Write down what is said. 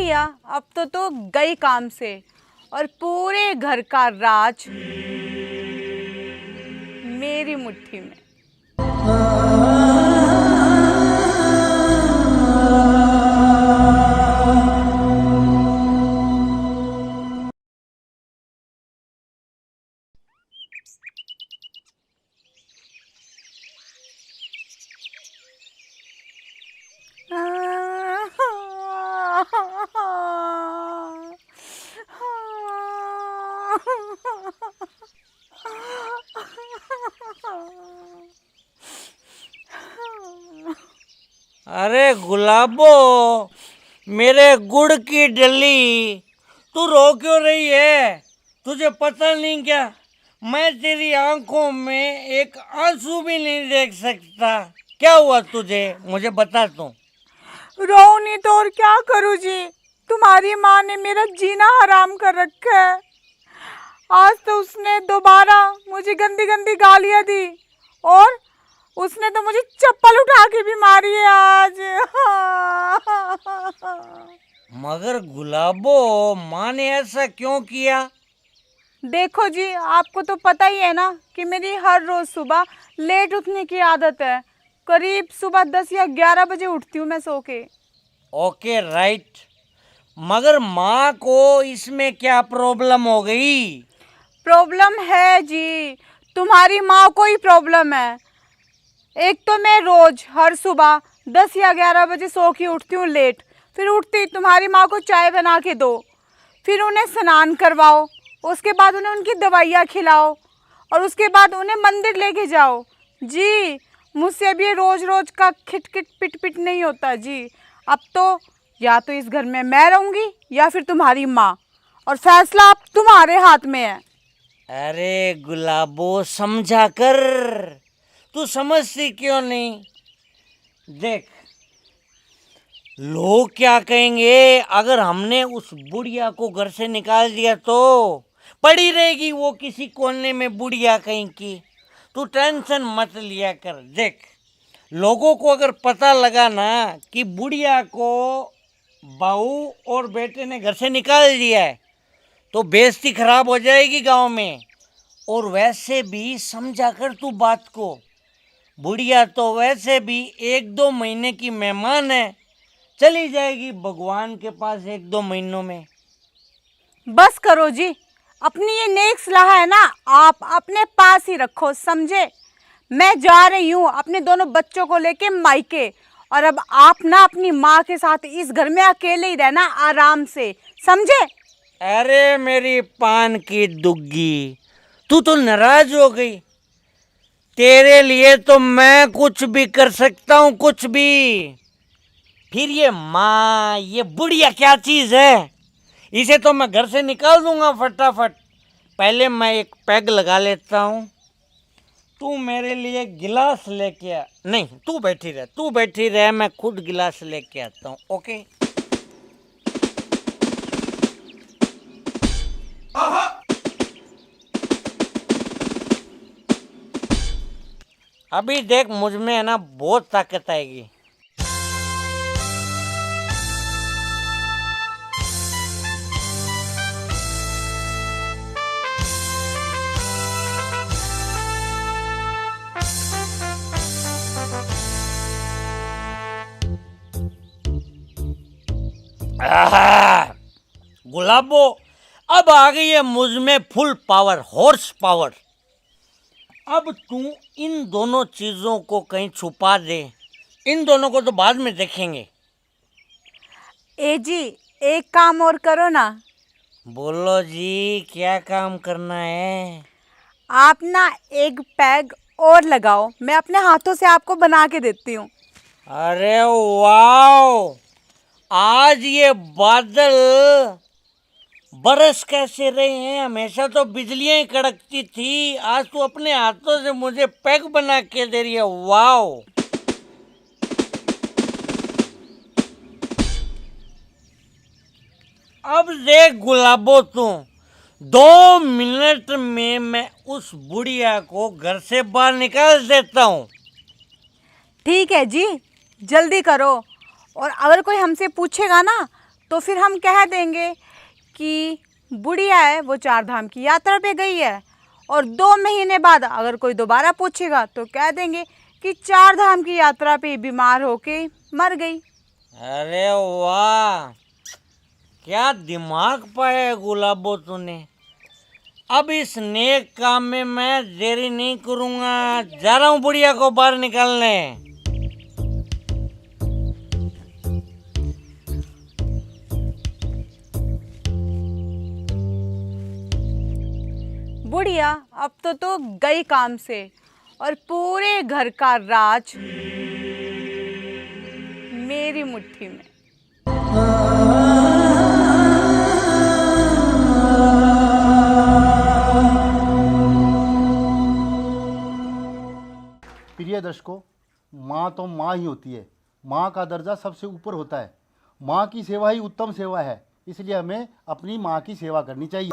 या अब तो गई काम से और पूरे घर का राज मेरी मुट्ठी में। अरे गुलाबो, मेरे गुड़ की डली, तू रो क्यों रही है? तुझे पता नहीं क्या, मैं तेरी आंखों में एक आंसू भी नहीं देख सकता। क्या हुआ तुझे, मुझे बता तू। रो नहीं तो और क्या करूँ जी, तुम्हारी माँ ने मेरा जीना हराम कर रखा है। आज तो उसने दोबारा मुझे गंदी गंदी गालियां दी और उसने तो मुझे चप्पल उठा के भी मारी है आज। मगर गुलाबो, माँ ने ऐसा क्यों किया? देखो जी, आपको तो पता ही है ना कि मेरी हर रोज सुबह लेट उठने की आदत है। करीब सुबह 10 या 11 बजे उठती हूँ मैं सो के। ओके राइट, मगर माँ को इसमें क्या प्रॉब्लम हो गई? प्रॉब्लम है जी, तुम्हारी माँ को ही प्रॉब्लम है। एक तो मैं रोज हर सुबह 10 या 11 बजे सो के उठती हूँ लेट। फिर उठती तुम्हारी माँ को चाय बना के दो, फिर उन्हें स्नान करवाओ, उसके बाद उन्हें उनकी दवाइयाँ खिलाओ और उसके बाद उन्हें मंदिर लेके जाओ। जी, मुझसे अब ये रोज रोज का खिट खिट पिट पिट नहीं होता जी। अब तो या तो इस घर में मैं रहूँगी या फिर तुम्हारी माँ, और फैसला अब तुम्हारे हाथ में है। अरे गुलाबो, समझा कर, तू समझती क्यों नहीं? देख, लोग क्या कहेंगे अगर हमने उस बुढ़िया को घर से निकाल दिया तो? पड़ी रहेगी वो किसी कोने में बुढ़िया कहीं की। तू टेंशन मत लिया कर। देख, लोगों को अगर पता लगा ना कि बुढ़िया को बहू और बेटे ने घर से निकाल दिया है तो बेइज्जती खराब हो जाएगी गांव में। और वैसे भी समझा कर तू बात को, बुढ़िया तो वैसे भी 1-2 महीने की मेहमान है, चली जाएगी भगवान के पास 1-2 महीनों में। बस करो जी, अपनी ये नेक सलाह है ना आप अपने पास ही रखो, समझे। मैं जा रही हूँ अपने दोनों बच्चों को लेके मायके, और अब आप ना अपनी माँ के साथ इस घर में अकेले ही रहना आराम से, समझे। अरे मेरी पान की दुग्गी, तू तो नाराज हो गई। तेरे लिए तो मैं कुछ भी कर सकता हूँ, कुछ भी। फिर ये माँ, ये बुढ़िया क्या चीज है? इसे तो मैं घर से निकाल दूंगा फटाफट। पहले मैं एक पैग लगा लेता हूँ। तू मेरे लिए गिलास लेके आ। नहीं, तू बैठी रह, तू बैठी रह, मैं खुद गिलास लेके आता हूँ। ओके। अभी देख, मुझ में है ना बहुत ताकत आएगी। गुलाबो, अब आ गई है मुझ में फुल पावर, हॉर्स पावर। अब तू इन दोनों चीजों को कहीं छुपा दे, इन दोनों को तो बाद में देखेंगे। ए जी, एक काम और करो ना। बोलो जी, क्या काम करना है? आप ना एक पैग और लगाओ, मैं अपने हाथों से आपको बना के देती हूँ। अरे वाओ, आज ये बादल बरस कैसे रहे हैं? हमेशा तो बिजलियां ही कड़कती थी, आज तू अपने हाथों से मुझे पैग बना के दे रही है। वाओ। अब देख गुलाबो, तू 2 मिनट में मैं उस बुढ़िया को घर से बाहर निकाल देता हूँ। ठीक है जी, जल्दी करो। और अगर कोई हमसे पूछेगा ना तो फिर हम कह देंगे कि बुढ़िया है वो 4 धाम की यात्रा पे गई है, और 2 महीने बाद अगर कोई दोबारा पूछेगा तो कह देंगे कि 4 धाम की यात्रा पे बीमार होके मर गई। अरे वाह, क्या दिमाग पाया है गुलाबो तूने। अब इस नेक काम में मैं देरी नहीं करूंगा, जा रहा हूँ बुढ़िया को बाहर निकालने। बुढ़िया अब तो गई काम से, और पूरे घर का राज मेरी मुट्ठी में। प्रिय दर्शकों, माँ तो माँ ही होती है। माँ का दर्जा सबसे ऊपर होता है। माँ की सेवा ही उत्तम सेवा है, इसलिए हमें अपनी माँ की सेवा करनी चाहिए।